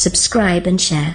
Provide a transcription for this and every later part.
subscribe and share.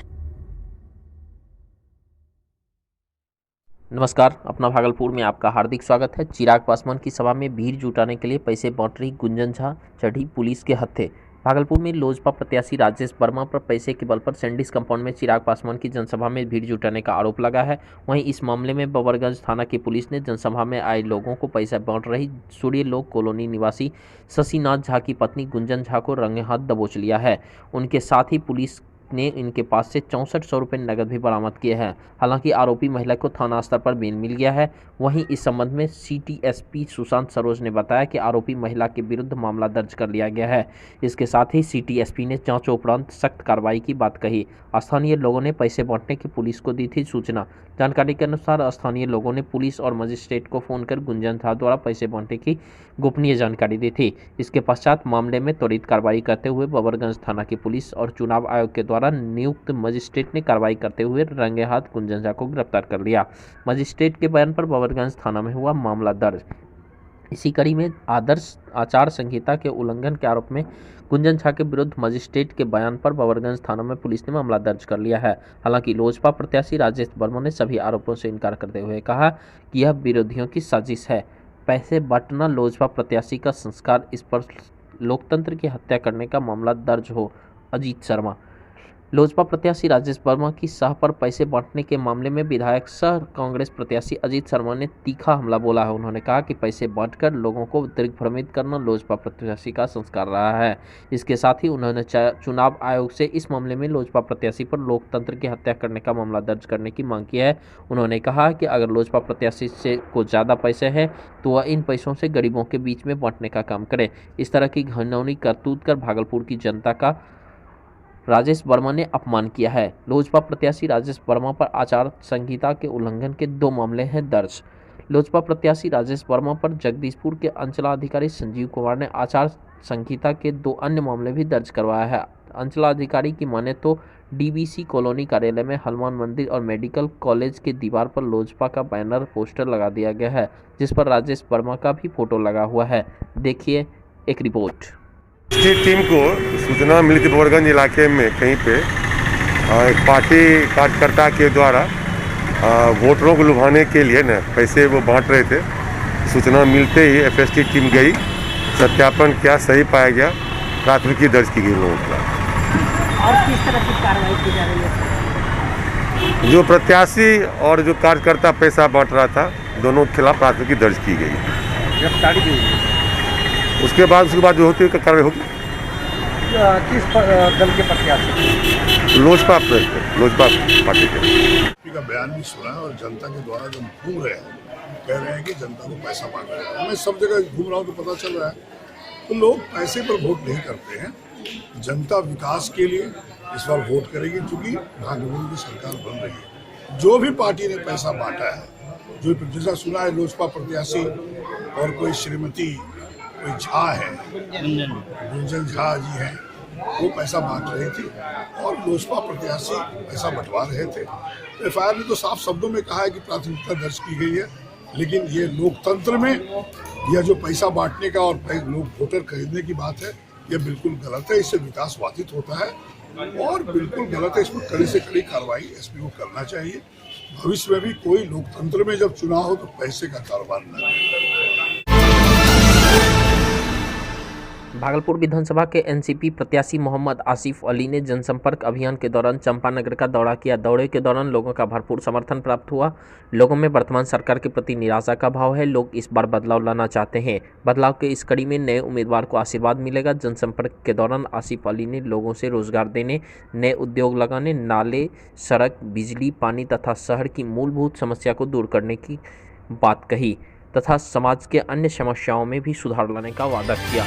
नमस्कार, अपना भागलपुर में आपका हार्दिक स्वागत है। चिराग पासवान की सभा में भीड़ जुटाने के लिए पैसे बांट रही गुंजन झा चढ़ी पुलिस के हत्थे। भागलपुर में लोजपा प्रत्याशी राजेश वर्मा पर पैसे के बल पर सैंडिस कंपाउंड में चिराग पासवान की जनसभा में भीड़ जुटाने का आरोप लगा है। वहीं इस मामले में बबरगंज थाना की पुलिस ने जनसभा में आए लोगों को पैसा बांट रही सूर्यलोक कॉलोनी निवासी शशिनाथ झा की पत्नी गुंजन झा को रंगे हाथ दबोच लिया है। उनके साथ ही पुलिस ने इनके पास से 6400 रुपये नकद भी बरामद किए हैं। हालांकि आरोपी महिला को थाना स्तर पर बेल मिल गया है। वहीं इस संबंध में सिटी एसपी सुशांत सरोज ने बताया कि आरोपी महिला के विरुद्ध मामला दर्ज कर लिया गया है। इसके साथ ही सिटी एसपी ने जांच उपरांत सख्त कार्रवाई की बात कही। स्थानीय लोगों ने पैसे बांटने की पुलिस को दी थी सूचना। जानकारी के अनुसार स्थानीय लोगों ने पुलिस और मजिस्ट्रेट को फोन कर गुंजन झा द्वारा पैसे बांटने की गोपनीय जानकारी दी थी। इसके पश्चात मामले में त्वरित कार्रवाई करते हुए बबरगंज थाना की पुलिस और चुनाव आयोग के द्वारा नियुक्त मजिस्ट्रेट ने कार्रवाई करते हुए रंगे हाथ गुंजन झा को गिरफ्तार कर लिया। मजिस्ट्रेट के बयान पर बबरगंज थाना में हुआ मामला दर्ज। इसी कड़ी में आदर्श आचार संहिता के उल्लंघन के आरोप में गुंजन झा के विरुद्ध मजिस्ट्रेट के बयान पर बबरगंज थाना में पुलिस ने मामला दर्ज कर लिया है। हालांकि लोजपा प्रत्याशी राजेश वर्मा ने सभी आरोपों से इनकार करते हुए कहा कि यह विरोधियों की साजिश है। पैसे बांटना लोजपा प्रत्याशी का संस्कार, इस पर लोकतंत्र की हत्या करने का मामला दर्ज हो। अजीत शर्मा। लोजपा प्रत्याशी राजेश वर्मा की शाह पर पैसे बांटने के मामले में विधायक सह कांग्रेस प्रत्याशी अजीत शर्मा ने तीखा हमला बोला है। उन्होंने कहा कि पैसे बांटकर लोगों को दिग्भ्रमित करना लोजपा प्रत्याशी का संस्कार रहा है। इसके साथ ही उन्होंने चुनाव आयोग से इस मामले में लोजपा प्रत्याशी पर लोकतंत्र की हत्या करने का मामला दर्ज करने की मांग की है। उन्होंने कहा कि अगर लोजपा प्रत्याशी से को ज़्यादा पैसे हैं तो वह इन पैसों से गरीबों के बीच में बांटने का काम करे। इस तरह की घिनौनी करतूत कर भागलपुर की जनता का राजेश वर्मा ने अपमान किया है। लोजपा प्रत्याशी राजेश वर्मा पर आचार संहिता के उल्लंघन के 2 मामले हैं दर्ज। लोजपा प्रत्याशी राजेश वर्मा पर जगदीशपुर के अंचलाधिकारी संजीव कुमार ने आचार संहिता के 2 अन्य मामले भी दर्ज करवाया है। अंचलाधिकारी की माने तो डीबीसी कॉलोनी कार्यालय में हनुमान मंदिर और मेडिकल कॉलेज के दीवार पर लोजपा का बैनर पोस्टर लगा दिया गया है, जिस पर राजेश वर्मा का भी फोटो लगा हुआ है। देखिए एक रिपोर्ट। टीम को सूचना मिली थी बबरगंज इलाके में कहीं पे एक पार्टी कार्यकर्ता के द्वारा वोटरों को लुभाने के लिए न पैसे वो बांट रहे थे। सूचना मिलते ही एफएसटी टीम गई, सत्यापन किया, सही पाया गया, प्राथमिकी दर्ज की गई लोगों पर। और किस तरह की कार्रवाई की जा रही है? जो प्रत्याशी और जो कार्यकर्ता पैसा बांट रहा था, दोनों के खिलाफ प्राथमिकी दर्ज की गई, गिरफ्तारी की गई। उसके बाद जो होती है कार्रवाई होगी। किस दल के प्रत्याशी? लोजपा पार्टी के का बयान भी सुना है और जनता के द्वारा जब घूम रहे हैं, कह रहे हैं कि जनता को पैसा बांट रहे हैं। मैं सब जगह घूम रहा हूँ तो पता चल रहा है तो लोग पैसे पर वोट नहीं करते हैं। जनता विकास के लिए इस बार वोट करेगी, क्योंकि भागलपुर की सरकार बन रही है। जो भी पार्टी ने पैसा बांटा है, जो जैसा सुना है लोजपा प्रत्याशी और कोई श्रीमती कोई झा है, गुंजन झा जी हैं, वो पैसा बांट रहे थे और लोजपा प्रत्याशी पैसा बंटवा रहे थे। एफआईआर ने तो साफ शब्दों में कहा है कि प्राथमिकता दर्ज की गई है, लेकिन ये लोकतंत्र में यह जो पैसा बांटने का और लोग वोटर खरीदने की बात है, ये बिल्कुल गलत है। इससे विकास बाधित होता है और बिल्कुल गलत है। इसमें कड़ी से कड़ी कार्रवाई एसपी को करना चाहिए। भविष्य में भी कोई लोकतंत्र में जब चुनाव हो तो पैसे का कारोबार न करे। भागलपुर विधानसभा के एनसीपी प्रत्याशी मोहम्मद आसिफ अली ने जनसंपर्क अभियान के दौरान चंपानगर का दौरा किया। दौरे के दौरान लोगों का भरपूर समर्थन प्राप्त हुआ। लोगों में वर्तमान सरकार के प्रति निराशा का भाव है। लोग इस बार बदलाव लाना चाहते हैं। बदलाव के इस कड़ी में नए उम्मीदवार को आशीर्वाद मिलेगा। जनसंपर्क के दौरान आसिफ अली ने लोगों से रोजगार देने, नए उद्योग लगाने, नाले, सड़क, बिजली, पानी तथा शहर की मूलभूत समस्या को दूर करने की बात कही तथा समाज के अन्य समस्याओं में भी सुधार लाने का वादा किया।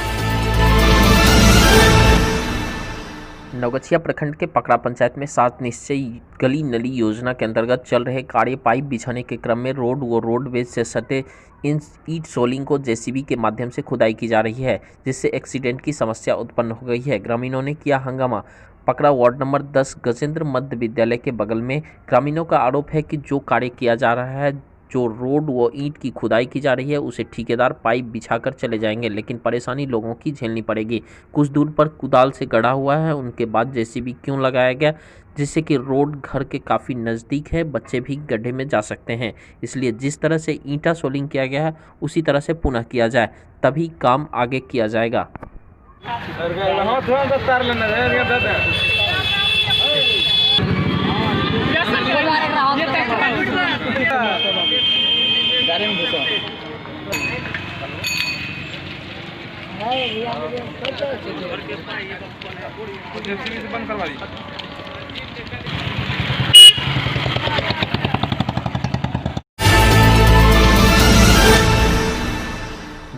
नवगछिया प्रखंड के पकड़ा पंचायत में 7 निश्चय गली नली योजना के अंतर्गत चल रहे कार्य पाइप बिछाने के क्रम में रोड व रोडवेज से सटे इन ईट सोलिंग को जेसीबी के माध्यम से खुदाई की जा रही है, जिससे एक्सीडेंट की समस्या उत्पन्न हो गई है। ग्रामीणों ने किया हंगामा। पकड़ा वार्ड नंबर 10 गजेंद्र मध्य विद्यालय के बगल में ग्रामीणों का आरोप है कि जो कार्य किया जा रहा है, जो रोड व ईंट की खुदाई की जा रही है उसे ठेकेदार पाइप बिछाकर चले जाएंगे, लेकिन परेशानी लोगों की झेलनी पड़ेगी। कुछ दूर पर कुदाल से गढ़ा हुआ है, उनके बाद जेसीबी क्यों लगाया गया, जिससे कि रोड घर के काफ़ी नज़दीक है, बच्चे भी गड्ढे में जा सकते हैं। इसलिए जिस तरह से ईंटा सोलिंग किया गया है उसी तरह से पुनः किया जाए, तभी काम आगे किया जाएगा।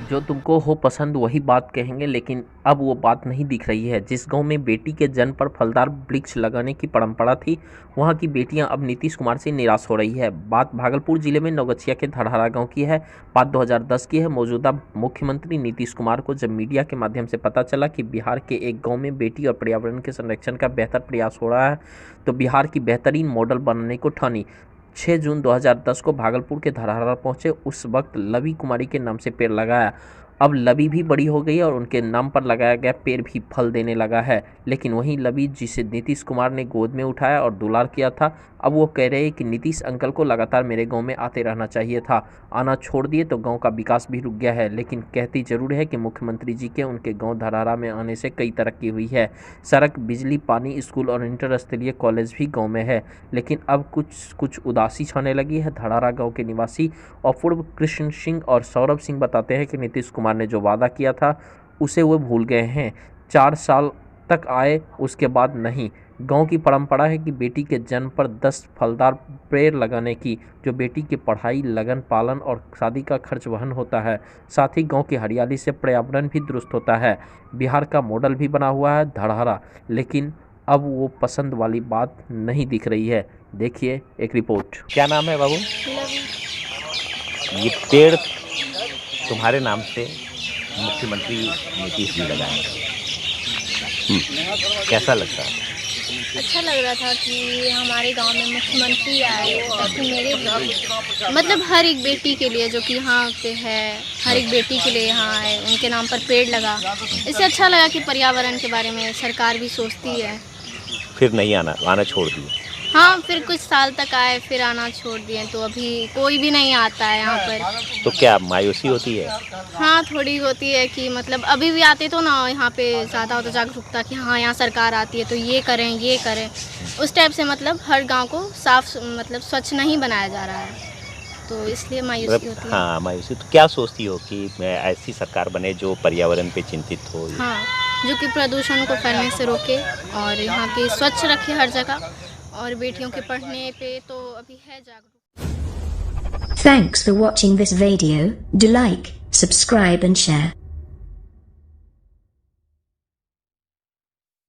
जो तुमको हो पसंद वही बात कहेंगे, लेकिन अब वो बात नहीं दिख रही है। जिस गांव में बेटी के जन्म पर फलदार वृक्ष लगाने की परंपरा थी, वहां की बेटियां अब नीतीश कुमार से निराश हो रही है। बात भागलपुर जिले में नौगछिया के धड़हरा गांव की है। बात 2010 की है। मौजूदा मुख्यमंत्री नीतीश कुमार को जब मीडिया के माध्यम से पता चला कि बिहार के एक गाँव में बेटी और पर्यावरण के संरक्षण का बेहतर प्रयास हो रहा है, तो बिहार की बेहतरीन मॉडल बनाने को ठानी। 6 जून 2010 को भागलपुर के धड़हरा पहुंचे। उस वक्त लवी कुमारी के नाम से पेड़ लगाया। अब लवी भी बड़ी हो गई और उनके नाम पर लगाया गया पेड़ भी फल देने लगा है। लेकिन वहीं लवी, जिसे नीतीश कुमार ने गोद में उठाया और दुलार किया था, अब वो कह रहे हैं कि नीतीश अंकल को लगातार मेरे गांव में आते रहना चाहिए था। आना छोड़ दिए तो गांव का विकास भी रुक गया है। लेकिन कहती जरूर है कि मुख्यमंत्री जी के उनके गांव धड़हरा में आने से कई तरक्की हुई है। सड़क, बिजली, पानी, स्कूल और इंटर स्तरीय कॉलेज भी गाँव में है। लेकिन अब कुछ उदासी छाने लगी है। धड़हरा गाँव के निवासी अपूर्व कृष्ण सिंह और सौरभ सिंह बताते हैं कि नीतीश कुमार ने जो वादा किया था उसे वो भूल गए हैं। 4 साल तक आए, उसके बाद नहीं। गांव की परंपरा है कि बेटी के जन्म पर 10 फलदार पेड़ लगाने की, जो बेटी की पढ़ाई, लगन, पालन और शादी का खर्च वहन होता है। साथ ही गांव की हरियाली से पर्यावरण भी दुरुस्त होता है। बिहार का मॉडल भी बना हुआ है धड़हरा, लेकिन अब वो पसंद वाली बात नहीं दिख रही है। देखिए एक रिपोर्ट। क्या नाम है बाबू? ये पेड़ तुम्हारे नाम से मुख्यमंत्री नीतीश जी लगाए, कैसा लगता है? अच्छा लग रहा था कि हमारे गांव में मुख्यमंत्री आए, ताकि मेरे मतलब हर एक बेटी के लिए जो कि यहाँ पे है, हर एक बेटी के लिए यहाँ आए, उनके नाम पर पेड़ लगा। इससे अच्छा लगा कि पर्यावरण के बारे में सरकार भी सोचती है। फिर नहीं आना छोड़ दिए? हाँ, फिर कुछ साल तक आए, फिर आना छोड़ दिए, तो अभी कोई भी नहीं आता है यहाँ पर। तो क्या मायूसी होती है? हाँ, थोड़ी होती है कि मतलब अभी भी आते तो ना यहाँ पे ज़्यादा होता जागरूकता कि हाँ यहाँ सरकार आती है तो ये करें। उस टाइप से मतलब हर गांव को साफ मतलब स्वच्छ नहीं बनाया जा रहा है, तो इसलिए मायूसी होती है। हाँ, मायूसी। तो क्या सोचती हो कि ऐसी सरकार बने जो पर्यावरण पे चिंतित हो? हाँ, जो कि प्रदूषण को फैलने से रोके और यहाँ की स्वच्छ रखे हर जगह, और बेटियों के पढ़ने पे तो अभी है जागरूक। Thanks for watching this video. Do like, subscribe and share.